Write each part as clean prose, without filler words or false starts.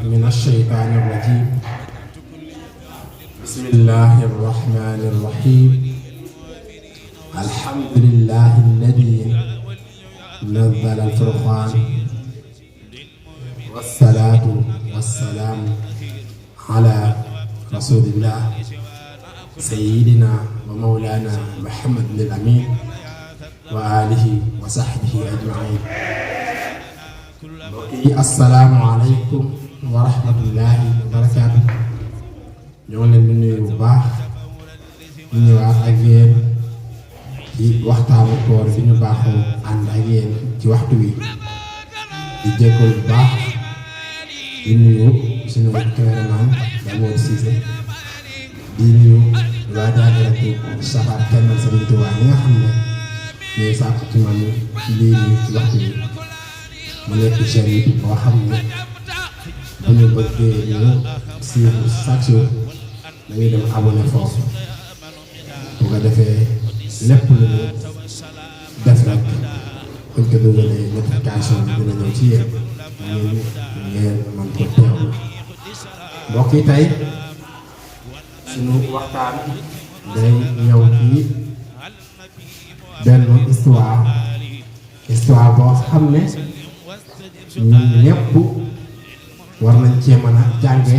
من الشيطان الرجيم بسم الله الرحمن الرحيم الحمد لله الذي نزل الفرقان والصلاة والسلام على رسول الله سيدنا ومولانا محمد الأمين وآله وصحبه أجمعين. السلام عليكم ورحمة الله وبركاته. ñoo leen di nuyu bu baax ñu ñëwaat ak yéen ci waxtaanu koor bi ñu baaxoo ànd ak yéen ci waxtu wi di jéggul bu baax di nuyu suñu cameraman Damour Cissé di nuyu waa daayiratu Safar Kennal Serigne Touba ñi nga xam ne ñooy sàkk ci man lii nii ci waxtu wi mu nekk chaîne yi boo xam ne bu ñu bëggee ñu suivre chaque jour dañuy dem abonné foofu bu ko defee lépp lu ñu def rek buñ ko dugalee notification bi dina ñëw ci yéen ngeen mën ko teewlu. mbokk yi tey suñu waxtaan day ñëw ci benn histoire boo xam ne ñun ñëpp war nañ cee mën a jànge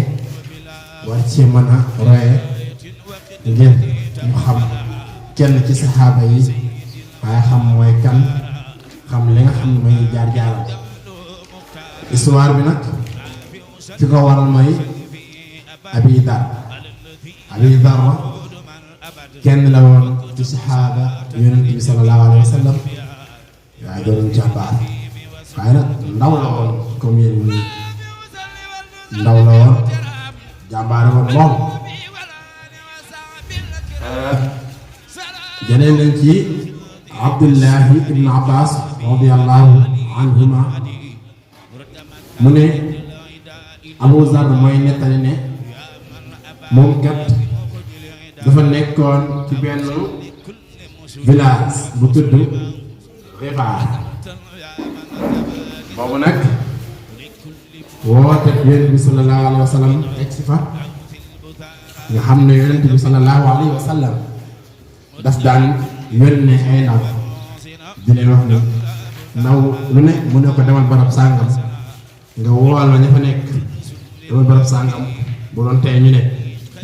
war cee mën a roye ngir ñu xam kenn ci saxaaba yi waaye xam mooy kan xam li nga xam ne mooy jaar-jaaram. histoire bi nag ci ko waral mooy Abi Dar kenn la woon ci saxaaba yonent bi sallallahu alayhi wa sallam waaye doon jàmbaar waaye nag ndaw la woon comme yéen ñi ndaw la woon jàmbaare woon moom. jëlee nañ ci Abdullahi ibn Abbas radiyallahu anhuma mu ne Abu Zar mooy nettali ne moom kat dafa nekkoon ci benn village bu tudd Rifaar boobu nag woote yonent bi sallallahu alayhi wa sallam egsi fa nga xam ne yonent bi sallallahu alayhi wa sallam daf daan yónnee ay ndaw di leen wax ni ndaw lu ne mu ne ko demal barab sàngam nga wool ma ña fa nekk demal barab sàngam bu doon tey ñu ne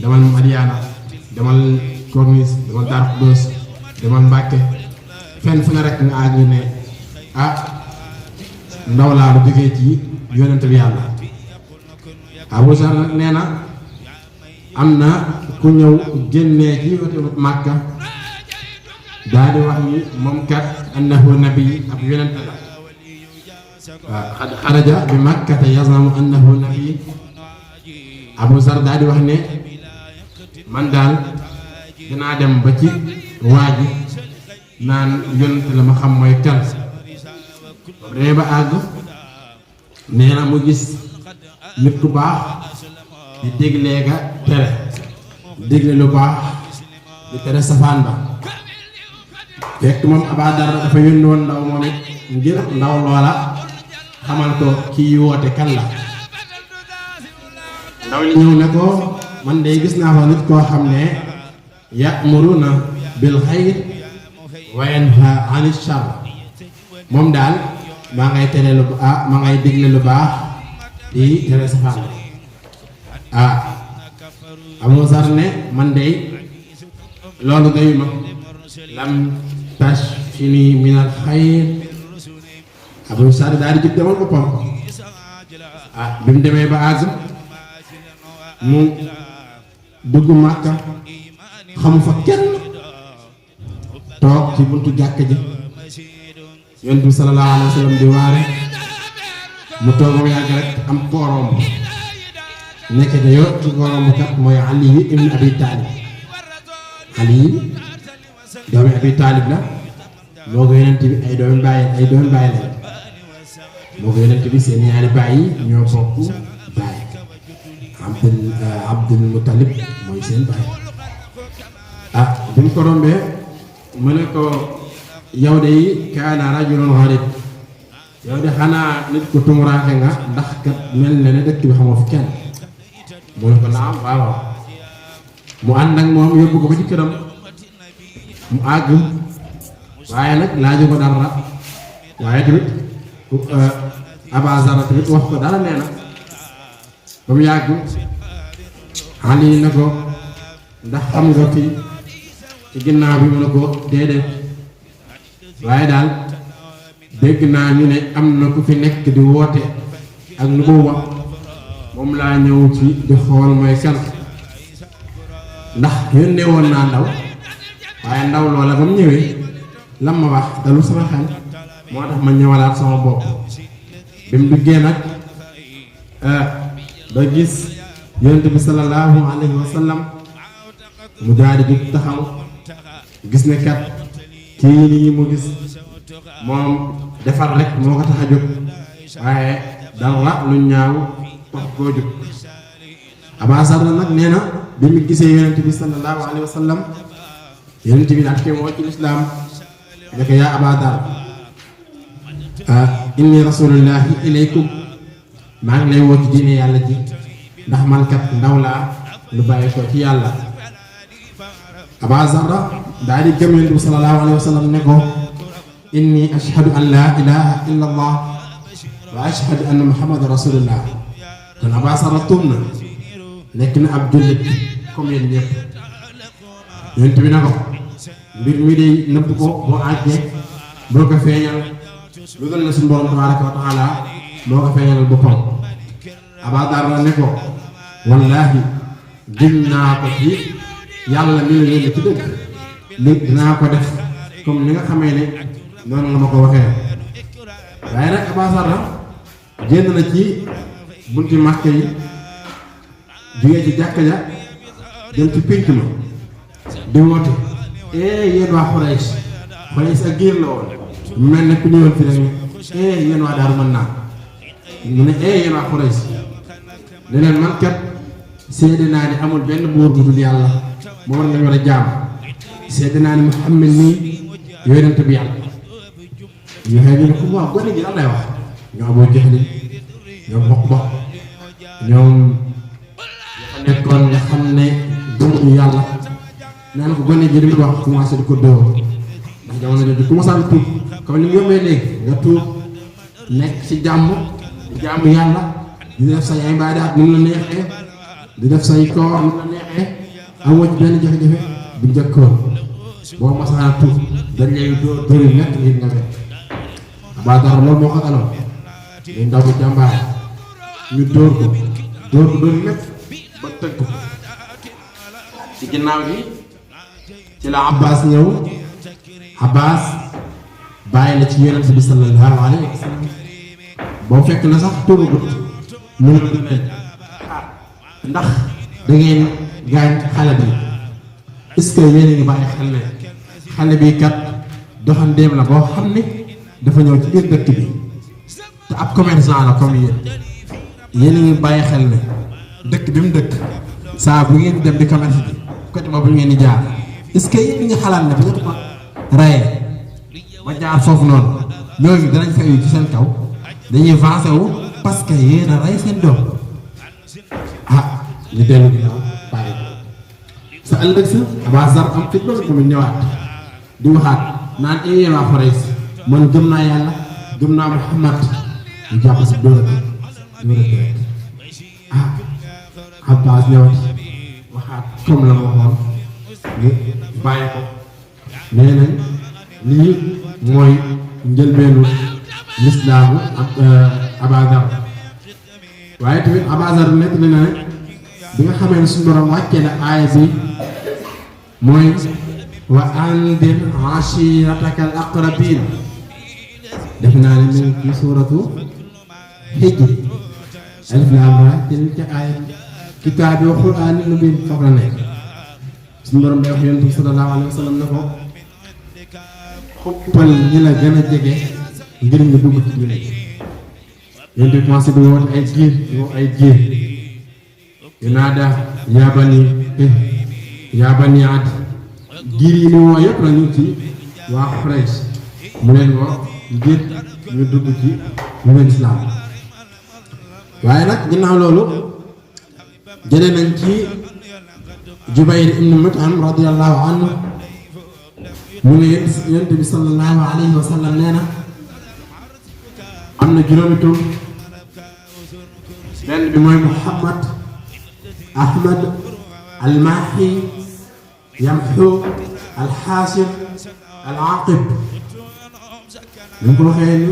demal Madiana demal Corniche demal Darou Khoudoss demal Mbàkke fenn fu ne rek nga àgg ne ah ndaw laa lu jógee ci yonent bi yàlla. Abu Zar nag nee na am na ku ñëw génnee ci wetu Màkka daal di wax ni moom kat annahu nabi ab yonent la waaw xaraja bi Makkata yazamu annahu nabi. Abu Zar daal di wax ne man daal dinaa dem ba ci waa ji naan yonent la ma xam mooy kan. demee ba àgg nee na mu gis nit ku baax di déglee ga tere dégle lu baax di tere safaan ba fekk moom Aba Dar dafa yónni woon ndaw moom it ngir ndaw loola xamal ko kii woote kan la. ndaw li ñëw ne ko man de gis naa fa nit koo xam ne ya'muruna bil xayr wa yanha anil shar moom daal maa ngay tere lu maa ngay digle lu baax di tere safaan Abu Zar ne man de loolu doyuma lam tashfini min al xayr. Abu Zar daal di jóg demal boppam bi mu demee ba àgg mu dugg Màkka xamu fa kenn toog ci buntu jàkk ji yonent bi sallallahu alayhi wa sallam di waare mu toog ba yàgg rek am kooroom nekk de yoo ci kooroom bu kat mooy Ali ibn Abi Talib. Ali doomi Abi Talib la moo ko yonent bi ay doomi bàyyi la moo ko yonent bi seen ñaari bàyyi ñoo bokk bàyyi Abdul Muttalib mooy seen bàyyi. bi mu ko rombee mu ne ko yow de kaana rajulun gharib yow de xanaa nit ko tumuraanke nga ndax kat mel na ne dëkk bi xamoo fi kenn mu ne ko naam waaw mu ànd ak moom yóbbu ko ba ci këram mu àgg waaye nag laaju ko dara waaye tamit Abazar tamit wax ko dara nee na ba mu yàgg Ali na ko ndax xam nga fii ci ginnaaw bi mu ne ko déedéet waaye daal dégg naa ñu ne am na ku fi nekk di woote ak lu ko wax moom laa ñëw ci di xool mooy kan ndax yónnee woon naa ndaw waaye ndaw loola ba mu ñëwee lam ma wax dalu sama xel moo tax ma ñëwalaat sama bopp bi mu duggee nag ba gis yonent bi sallallahu alayhi wa sallam mu daal di jug taxaw gis ne kat kii nii mu gis moom defar rek moo ko tax a jóg waaye dara lu ñaaw tax koo jóg Abazar nag nee na bi mu gisee yonent bi sallallahu alayhi wa sallam yonent bi daal koy woo ci lislaam ne ko yaa Abazar inni rasulullahi ilaykum maa ngi lay woo ci diine yàlla ji ndax man kat ndaw laa lu bàyyi ko ci yàlla Abazar daal di gëm yonent bi sallallahu alayhi wa sallam ne ko inni ashhadu an laa ilaha illa allah wa ashhadu anna muhammad rasulullah kon Abazar tuub na nekk na ab jullit comme yéen ñëpp yonent bi na ko mbir mi de nëbb ko boo àggee boo ko feeñal lu gën na suñu borom tabaraka wa taala moo ko feeñal boppam Abazar la ne ko wallaahi gëm naa ko ci yàlla mi la yónni ci dëgg li dinaa ko def comme ni nga xamee ne noonu la ma ko waxee waaye nag Abazar la génn na ci bunti Màkka yi jógee ci jàkka ja dem ci pénc ma di woote yéen waa Xurays ak giir la woon mel ne ku ñëwoon fi rek yéen waa Daaru Manaan mu ne yéen waa Xurays ne leen man kat seede naa ne amul benn buur bu dul yàlla moo war lañu war a jaam seede naa ne Muhammad nii yonent bi yàlla ñu xëy ñu ne ko waaw gone gi lan lay wax ñoo Abu Jahl ñoom Uqba ñoom nekkoon nga xam ne gëmuñu yàlla naan ko gone gi li mu wax commencé di ko dóor ndax jamono jooju ku mosaan tuub comme ni mu yombee léegi nga tuub nekk ci jàmm di jàmm yàlla di def say ibaadaat nu mu la neexee di def say koor nu mu la neexee amoo ci benn jafe-jafe bu njëkkoon boo mosaan tuub dañ lay dóor dóor yu nekk ngir nga wet Abazar loolu moo ko daloon day ndaw bu jàmbaar ñu dóor ko dóor yu nekk ba tëgg ko ci ginnaaw gi ci la Abbas ñëw Abbas bàyyi la ci yonent bi sallallahu alayhi wa sallam boo fekk na sax tuubagut mu ne ndax da ngeen gaañ xale bi est-ce que yéen a ngi bàyyi xel ne xale bi kat doxandéem la boo xam ne dafa ñëw ci biir dëkk bi te ab commerçant la comme yéen a ngi bàyyi xel ne dëkk bi mu dëkk saa bu ngeen dem di commerce bi côté boobu ngeen di jaar est-ce que yéen ngi xalaat ne bu ngeen ko rayee ba jaar foofu noonu ñooñu danañ fayu ci seen kaw dañuy vancé wu parce que yéen a rey seen doom ñu dellu ginnaaw bàyyi sa ëllëg sa Abazar am fit loolu tamit ñëwaat di waxaat naan yéen waa Xurays man gëm naa yàlla gëm naa Muhammad ñu jàpp si dóorate rek Abbas ñëwaat waxaat comme la ma waxoon ñu bàyyi ko nee nañ lii mooy njëlbeenu lislaamu ak Abazar waaye tamit Abazar nekk na ne bi nga xamee ne suñu borom wàccee na aaya bi mooy wa andir ashirataka al aqrabin def naa ne mu ngi ci suuratu Hijr alif laam raa ca aaya kitaabi wa qur'aanin mubiin foofu la nekk suñu borom day wax yonent bi sallallahu alayhi wa sallam ne ko xuppal ñi la gën a jege ngir nga dugg ci diine yonent bi commencé di woote ay giir yunaada yaa bani Ad giir yi mu woo yëpp la ñu ci waa Quraysh mu leen woo ngir ñu dugg ci ñu islam waaye nag ginnaaw loolu jëlee nañ ci Jubayr ibn Mut'im radiyallahu anhu mu ne yonent bi sallallahu alayhi wa sallam nee na am na juróomi tur benn bi mooy Muhammad Ahmad al-Mahi Yamhu al-Hasib al-Aqib ñu ko waxee ni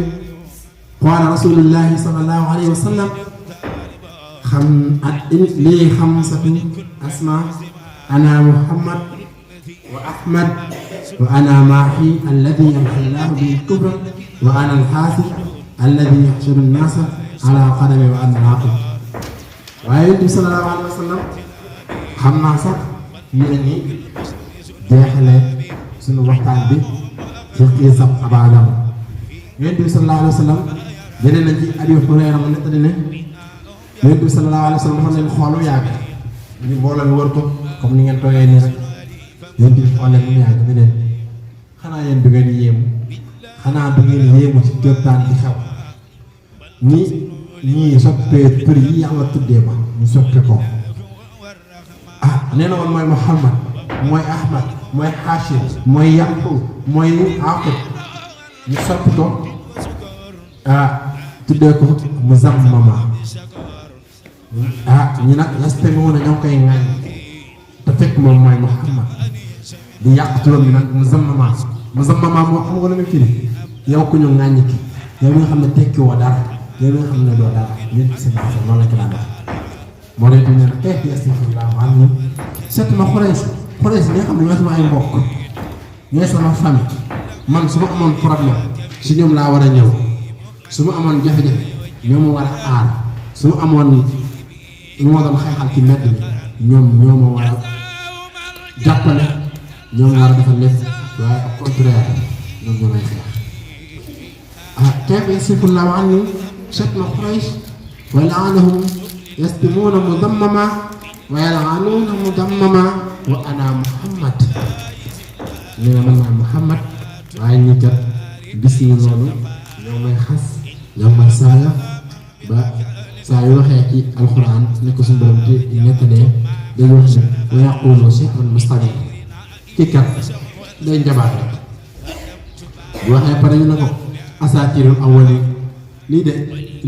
qaala rasulullahi sallallahu alayhi wa sallam lii xamsatu asma ana Muhammad wa Ahmad wa ana Mahi alladi yamhu llahu bihi al-kufra wa ana al-Hasib alladi yaxshuru an-naasa ala qadami wa ana al-Aqib waaye Yonent bi sallallahu alayhi wa sallam xam naa sax ñu ne ni jeexale suñu waxtaan bi ci xiisab Abaa Yonent bi sallallahu alayhi wa sallam jëlee nañ ci Abi Hurayra mu nettali ne Yonent bi sallallahu alayhi wa sallam dafa leen xoolu yàgg ñu mbooloo mi wër ko comme ni ngeen toogee nii rek Yonent bi xoolee mu yàgg ne leen xanaa yéen du ngeen yéemu xanaa du ngeen yéemu ci kéemtaan di xew ñii soppee tur yi yàlla tuddee ma ñu soppe ko nee na woon mooy Muhammad mooy Ahmad mooy Hashim mooy Yamhu mooy Aqib ñu soppi ko tuddee ko Muzammama ñi nag respect bi ñoo koy ŋaañ te fekk moom mooy Muhammad di yàq turam bi nag Muzammama moo xam nga lu muy firi yow ku ñu ŋaañ ki yow mi nga xam ne tekki woo dara yow mi nga xam ne doo dara ñun si baax noonu la ko daan wax moo leen di ne nag astaghfirullah maa ngi seet ma Quraysh ñi nga xam ne ñoo sama ay mbokk ñooy sama famille man su ma amoon problème si ñoom laa war a ñëw su ma amoon jafe-jafe ñoo ma war a aar su ma amoon lu ma doon xeexal ci mbedd mi ñoo ma war a jàppale ñoo ma war a defal lépp waaye au contraire ñoom ñoo may xeex kayfa yasifullahu anni shatma Quraysh wa la'anahum yastimuna mudammama wa yal'anuna mudammama wa ana Muhammad nee na man maay Muhammad waaye ñi kat gis ñu loolu ñoo may xas ñoo may saaga ba saa yu waxee ci alxuraan ne ko suñu borom di nettalee dañu wax ne wa yaqulu shi'run mustamir kii kat day njabaat rek bu waxee pare ñu ne ko asaatirul awwalin lii de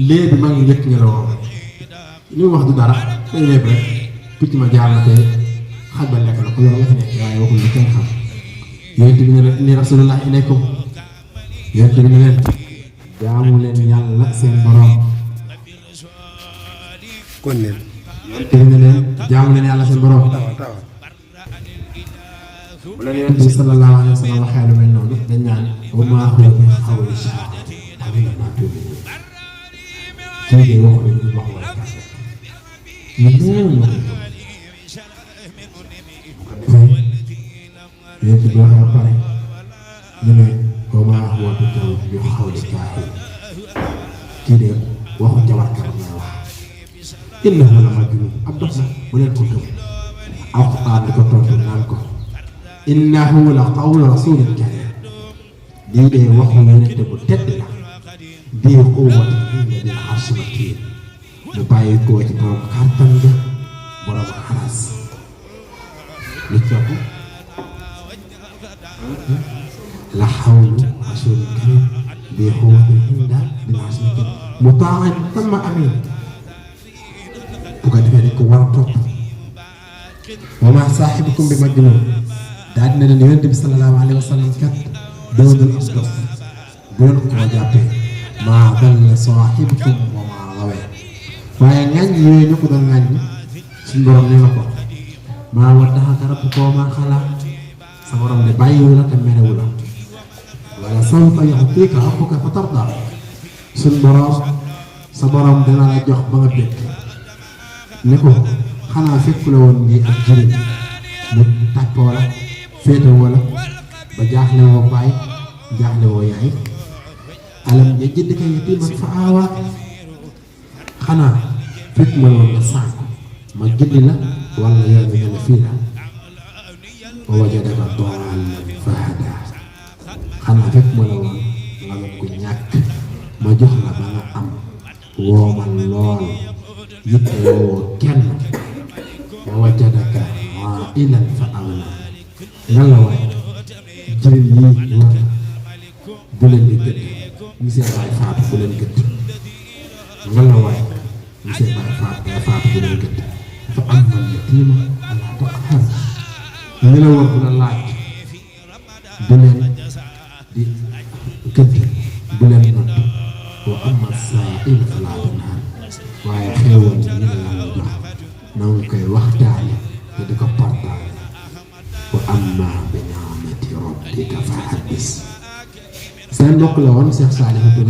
léegi maa ngi njëkk nga la woon li mu wax du dara day léeb rek picc ma jaar na te xaj ba lekk na ko loolu la fi nekk waaye waxul lu kenn xam Yonent bi ne leen inni rasulullah ilaykum Yonent bi ne leen jaamu leen yàlla seen borom kon leen Yonent bi ne leen jaamu leen yàlla seen borom bu leen Yonent bi sallallahu alayhi wa sallam waxee lu mel noonu dañ naan wa maa huwa bi qawli shaa'ir maa tu'minuun kii de waxu leen ñu wax wala kàddu ñu néew ñu ko Yonent bi waxee ba pare ñu ne wa maa huwa bi qawli kaahin kii de waxu jabarkat lay wax innahu la majnuun ab dof la bu leen ko gëm Alxuraan di ko tontu naan ko innahu la qawlu rasuulin kariim lii de waxu Yonent bu tedd la bii quwwatin inda dil arshi makiin mu bàyyi koo ci borom kàttan ga borom xaras lu topp la xawlu rasuulin kariim bii quwwatin inda dil arshi makiin mutaa'in thumma amiin bu ko defee dañ ko war a topp wa maa saahibukum bi majnuun daal dina leen Yonent bi sallallahu alayhi wa sallam kat doonul am dof bu leen ko jàppee maa dalla saahibukum wa maa ghawaa waaye ŋàññ yooyu ñu ko doon ŋàññ suñu borom nee na ko maa wadda'aka rabbuka wa maa qalaa sa borom de bàyyiwu la te merewu la wala sawfa yu'tiika rabbuka fatardaa suñu borom sa borom dina la jox ba nga bëgg ne ko xanaa fekk la woon ngi ak jëriñ mu tàppoo la féetewoo la ba jaaxle woo baay jaaxle woo yaay alam yajidka yatiiman fa aawaa xanaa fekk ma woon nga sànk ma gindi la wala yow nga ne fii la wa wajadaka daallan fa hadaa xanaa fekk ma la woon nga nga ko ñàkk jox la ba nga am woomal lool yitte woo kenn wa wajadaka ilan fa awla nga la waay jëriñ yi war bu leen di gëdd ñu seen baay faatu bu leen gëdd nga la waay ñu seen baay faatu bu leen gëdd fa am man yatiima alaa taqhar ñu la war bu la laaj bu leen di gëdd bu leen not wa amma saa'ila falaa tanhar waaye xéewal yi ñu la jox na nga koy waxtaane te di ko partaale wa amma bi ni'mati rabbika fa haddis seen mbokk la woon Cheikh Saliou Touré